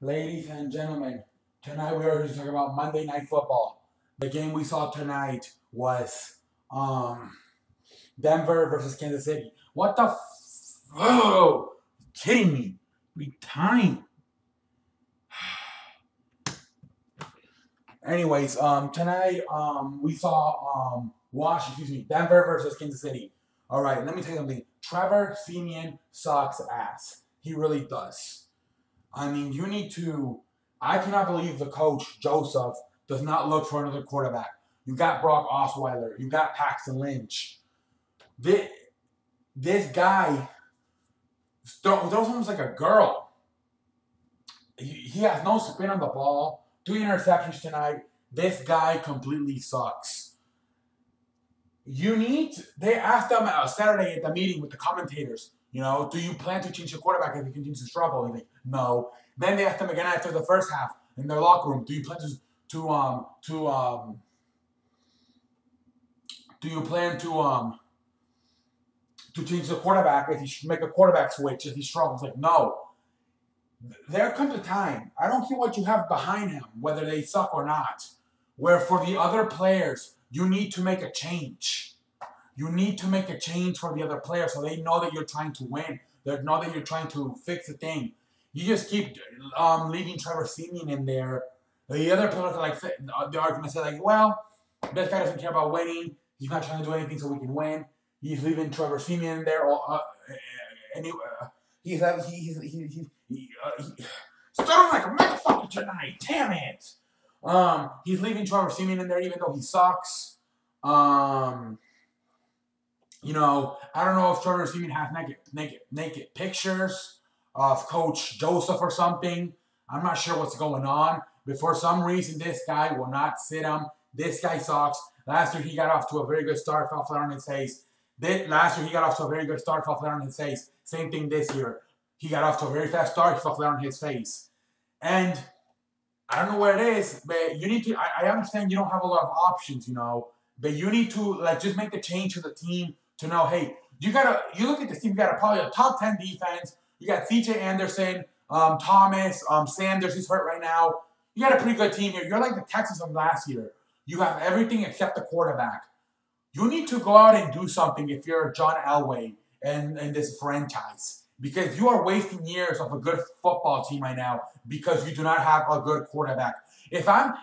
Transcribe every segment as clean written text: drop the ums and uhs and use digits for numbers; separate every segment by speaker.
Speaker 1: Ladies and gentlemen, tonight we are going to talk about Monday Night Football. The game we saw tonight was Denver versus Kansas City. What the oh, kidding me? We time. Anyways, tonight we saw Denver versus Kansas City. All right, let me tell you something. Trevor Siemian sucks ass. He really does. I mean, you need to. I cannot believe the coach Joseph does not look for another quarterback. You got Brock Osweiler. You got Paxton Lynch. This guy throws almost like a girl. He has no spin on the ball. 3 interceptions tonight. This guy completely sucks. They asked him Saturday at the meeting with the commentators, do you plan to change your quarterback if he continues to struggle? He's like, no. Then they asked him again after the first half in their locker room, do you plan to change the quarterback if he should make a quarterback switch if he struggles? Like, no. There comes a time, I don't care what you have behind him, whether they suck or not, where for the other players, you need to make a change. You need to make a change for the other players so they know that you're trying to win. They know that you're trying to fix the thing. You just keep leaving Trevor Siemian in there. The other players are going to say, like, well, this guy doesn't care about winning. He's not trying to do anything so we can win. He's leaving Trevor Siemian in there. He's starting like a motherfucker tonight. Damn it. He's leaving Trevor Siemian in there even though he sucks. I don't know if Trevor Siemian has naked pictures of Coach Joseph or something. I'm not sure what's going on. But for some reason, this guy will not sit him. This guy sucks. Last year, he got off to a very good start, fell flat on his face. Last year, he got off to a very good start, fell flat on his face. Same thing this year. He got off to a very fast start, he fell flat on his face. And I don't know where it is, but you need to, I understand you don't have a lot of options, but you need to, just make the change to the team to know, hey, you look at this team, you got probably a top 10 defense. You got C.J. Anderson, Thomas, Sanders, who's hurt right now. You got a pretty good team here. You're like the Texans from last year. You have everything except the quarterback. You need to go out and do something if you're John Elway and this franchise. Because you are wasting years of a good football team right now because you do not have a good quarterback. If I'm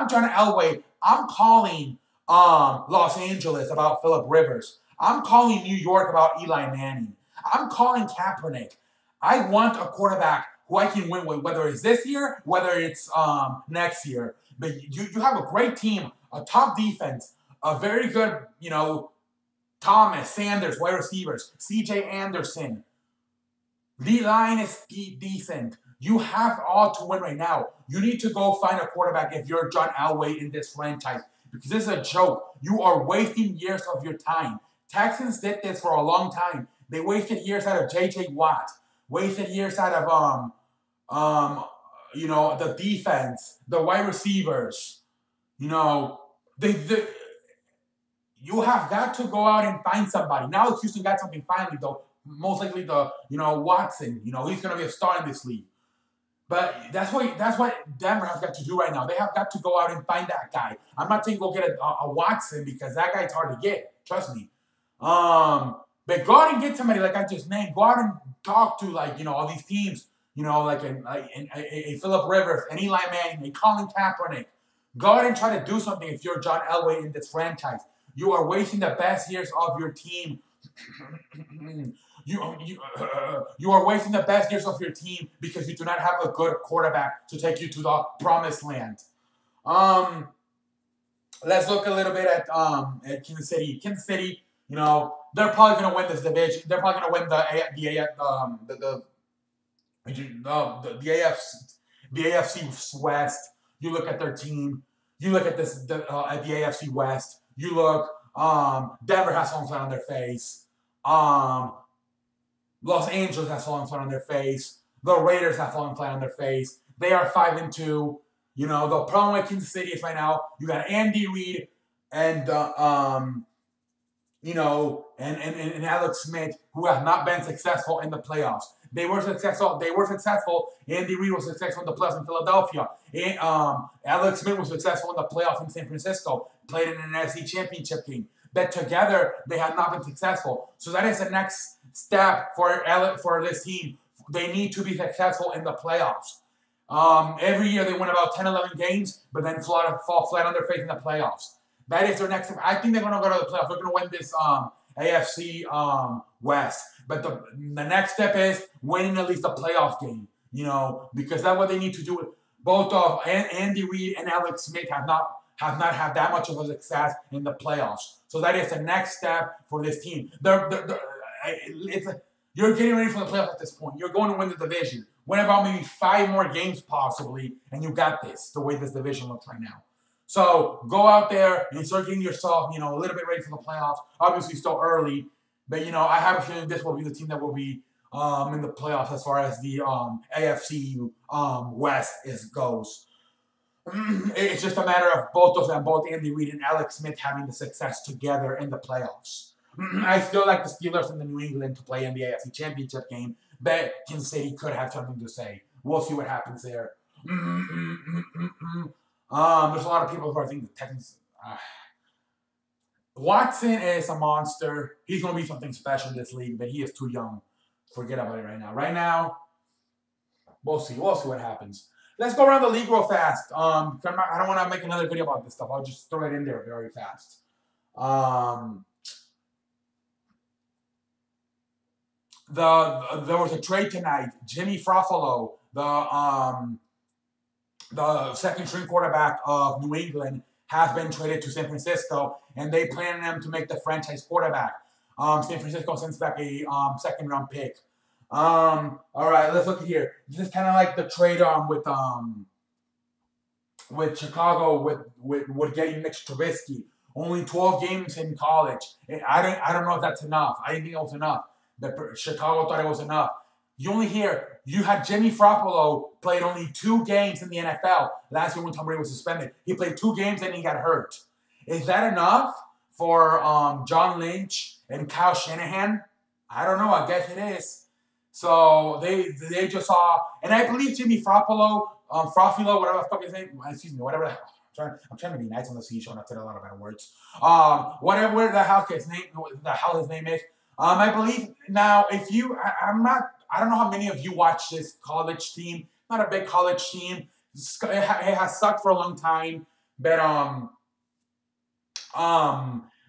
Speaker 1: John Elway, I'm calling Los Angeles about Phillip Rivers. I'm calling New York about Eli Manning. I'm calling Kaepernick. I want a quarterback who I can win with, whether it's this year, whether it's next year. But you have a great team, a top defense, a very good, Thomas, Sanders, wide receivers, C.J. Anderson. The line is decent. You have all to win right now. You need to go find a quarterback if you're John Elway in this franchise. Because this is a joke. You are wasting years of your time. Texans did this for a long time. They wasted years out of J.J. Watt. Wasted years out of the defense, the wide receivers. You have got to go out and find somebody. Now Houston got something finally, though. Most likely Watson. He's going to be a star in this league. But that's what Denver has got to do right now. They have got to go out and find that guy. I'm not saying go get a Watson because that guy's hard to get. Trust me. But go out and get somebody like I just named. Go out and talk to all these teams. Like a Phillip Rivers, an Eli Manning, a Colin Kaepernick. Go out and try to do something if you're John Elway in this franchise. You are wasting the best years of your team. You are wasting the best years of your team because you do not have a good quarterback to take you to the promised land. Let's look a little bit at Kansas City. Kansas City, they're probably going to win this division. They're probably going to win the AFC West. You look at their team. You look at at the AFC West. You look. Denver has fallen flat on their face. Los Angeles has fallen flat on their face. The Raiders have fallen flat on their face. They are 5-2. The problem with Kansas City is right now you got Andy Reid and and Alex Smith who have not been successful in the playoffs. They were successful. Andy Reid was successful in the playoffs in Philadelphia. And, Alex Smith was successful in the playoffs in San Francisco. Played in an NFC Championship game. But together, they have not been successful. So that is the next step for this team. They need to be successful in the playoffs. Every year they win about 10, 11 games, but then fall flat on their face in the playoffs. That is their next step. I think they're going to go to the playoffs. They're going to win this AFC West. But the next step is winning at least a playoff game, because that's what they need to do. Both of Andy Reid and Alex Smith have not had that much of a success in the playoffs. So that is the next step for this team. You're getting ready for the playoffs at this point. You're going to win the division. Win about maybe 5 more games possibly, and you got this, the way this division looks right now. So go out there and start getting yourself, a little bit ready for the playoffs. Obviously still early, but, I have a feeling this will be the team that will be in the playoffs as far as the AFC West goes. It's just a matter of both of them, both Andy Reid and Alex Smith, having the success together in the playoffs. I still like the Steelers and the New England to play in the AFC Championship game, but Kansas City could have something to say. We'll see what happens there. There's a lot of people who are thinking the Texans. Watson is a monster. He's going to be something special in this league, but he is too young. Forget about it right now. Right now, we'll see. We'll see what happens. Let's go around the league real fast. I don't want to make another video about this stuff. I'll just throw it in there very fast. There was a trade tonight. Jimmy Garoppolo, the second-string quarterback of New England, has been traded to San Francisco, and they plan on him to make the franchise quarterback. San Francisco sends back a second-round pick. All right, let's look at here. This is kind of like the trade with Chicago with getting Mitch Trubisky. Only 12 games in college. I don't know if that's enough. I didn't think it was enough. But Chicago thought it was enough. You had Jimmy Garoppolo played only 2 games in the NFL last year when Tom Brady was suspended. He played 2 games and he got hurt. Is that enough for John Lynch and Kyle Shanahan? I don't know. I guess it is. So they just saw, and I believe Jimmy Garoppolo, whatever the fuck his name, excuse me, whatever the hell. I'm trying to be nice on the show, not say a lot of bad words. Whatever the hell his name is. I believe now, I don't know how many of you watch this college team. Not a big college team. It has sucked for a long time. But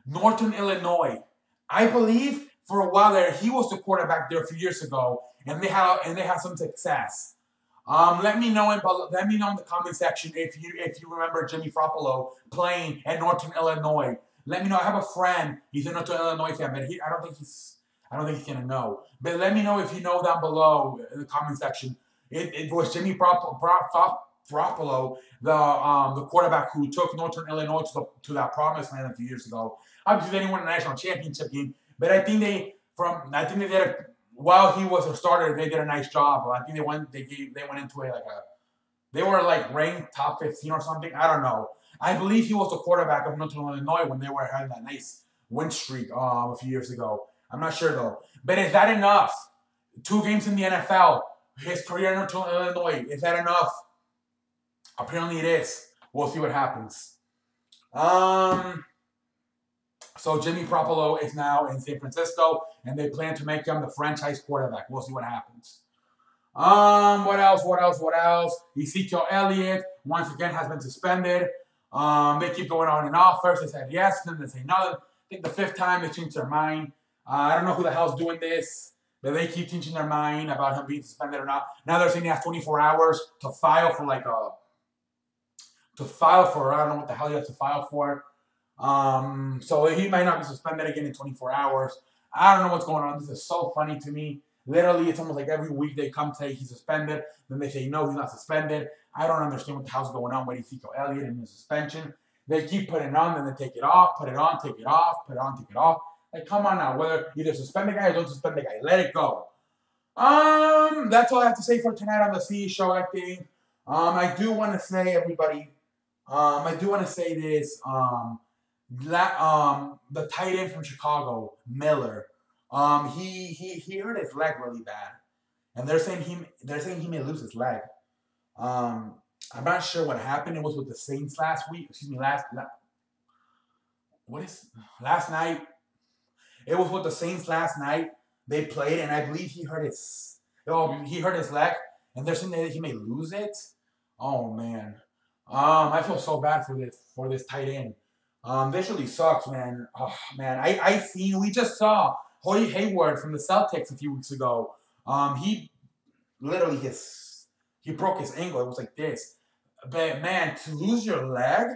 Speaker 1: Northern Illinois, I believe for a while there, he was the quarterback there a few years ago, and they had some success. Let me know in the comment section if you remember Jimmy Garoppolo playing at Northern Illinois. Let me know. I have a friend. He's a Northern Illinois fan, but I don't think he's gonna know. But let me know if you know down below in the comment section. It was Jimmy Garoppolo, the quarterback who took Northern Illinois to that promised land a few years ago. Obviously, they didn't win a national championship game, but I think they did while he was a starter, they did a nice job. I think they went into they were like ranked top 15 or something. I don't know. I believe he was the quarterback of Northern Illinois when they were having that nice win streak a few years ago. I'm not sure though. But is that enough? 2 games in the NFL, his career in Northern Illinois, is that enough? Apparently it is. We'll see what happens. So Jimmy Garoppolo is now in San Francisco, and they plan to make him the franchise quarterback. We'll see what happens. What else? Ezekiel Elliott, once again, has been suspended. They keep going on and off. First they said yes, then they say no. I think the 5th time they changed their mind. I don't know who the hell's doing this, but they keep changing their mind about him being suspended or not. Now they're saying he has 24 hours to file for I don't know what the hell he has to file for. So he might not be suspended again in 24 hours. I don't know what's going on. This is so funny to me. Literally, it's almost like every week they come say he's suspended, then they say no, he's not suspended. I don't understand what the hell's going on with Ezekiel Elliott and his suspension. They keep putting it on, then they take it off, put it on, take it off, put it on, take it off. Like, come on now. Whether either suspend the guy or don't suspend the guy. Let it go. That's all I have to say for tonight on the CE show, I think. I do want to say, everybody, I do want to say this. The tight end from Chicago, Miller, he hurt his leg really bad. and they're saying he may lose his leg. Um, I'm not sure what happened. It was with the Saints last week. Excuse me, what is last night? It was with the Saints last night. They played, and I believe he hurt his leg, and they're saying that he may lose it. Oh man, I feel so bad for this tight end. This really sucks, man. Oh man, we just saw Hoy Hayward from the Celtics a few weeks ago. He literally he broke his ankle. It was like this. But man, to lose your leg,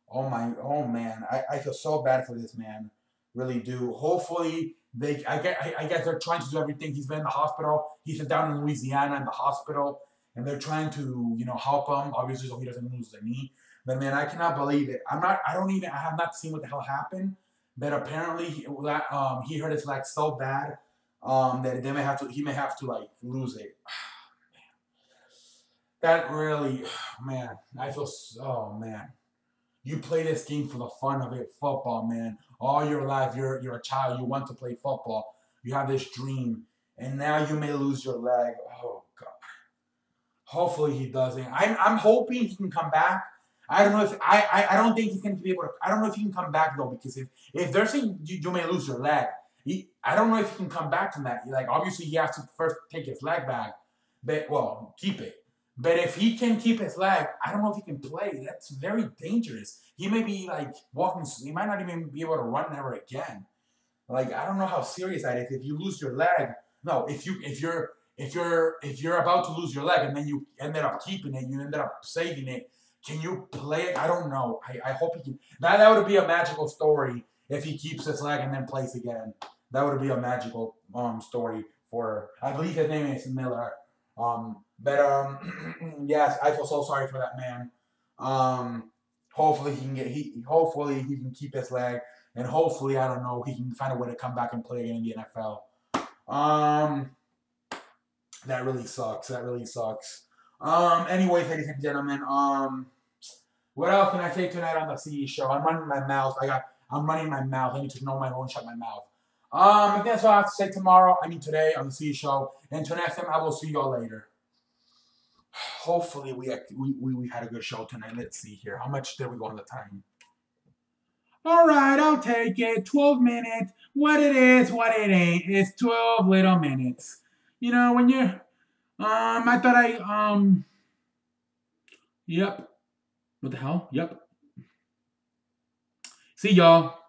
Speaker 1: oh man, I feel so bad for this man. Really do. Hopefully I guess they're trying to do everything. He's been in the hospital. He's down in Louisiana in the hospital, and they're trying to help him obviously so he doesn't lose the knee. But man, I cannot believe it. I have not seen what the hell happened. But apparently he hurt his leg so bad that he may have to like lose it. That really, man, I feel so, man. You play this game for the fun of it, football, man. All your life, you're a child. You want to play football. You have this dream, and now you may lose your leg. Oh God. Hopefully he doesn't. I'm hoping he can come back. I don't know if I don't think he's going to be able to. I don't know if he can come back though, because if they're saying you may lose your leg, I don't know if he can come back from that. Like obviously he has to first take his leg back, but well keep it. But if he can keep his leg, I don't know if he can play. That's very dangerous. He may be like walking. He might not even be able to run ever again. Like I don't know how serious that is. If you lose your leg, no. If you're about to lose your leg and then you ended up keeping it, you ended up saving it. Can you play it? I don't know. I hope he can. That would be a magical story if he keeps his leg and then plays again. That would be a magical story for. I believe his name is Miller. But yes, I feel so sorry for that man. Hopefully hopefully he can keep his leg, and hopefully I don't know he can find a way to come back and play again in the NFL. That really sucks. That really sucks. Anyways, ladies and gentlemen, what else can I say tonight on the CE show? I'm running my mouth. I'm running my mouth. I need to know my own, shut my mouth. I think that's what I have to say tomorrow. Today on the CE show. And until next time, I will see y'all later. Hopefully we had a good show tonight. Let's see here. How much did we go on the time? All right, I'll take it. 12 minutes. What it is, what it ain't. It's 12 little minutes. When you I thought yep. What the hell? Yep. See y'all.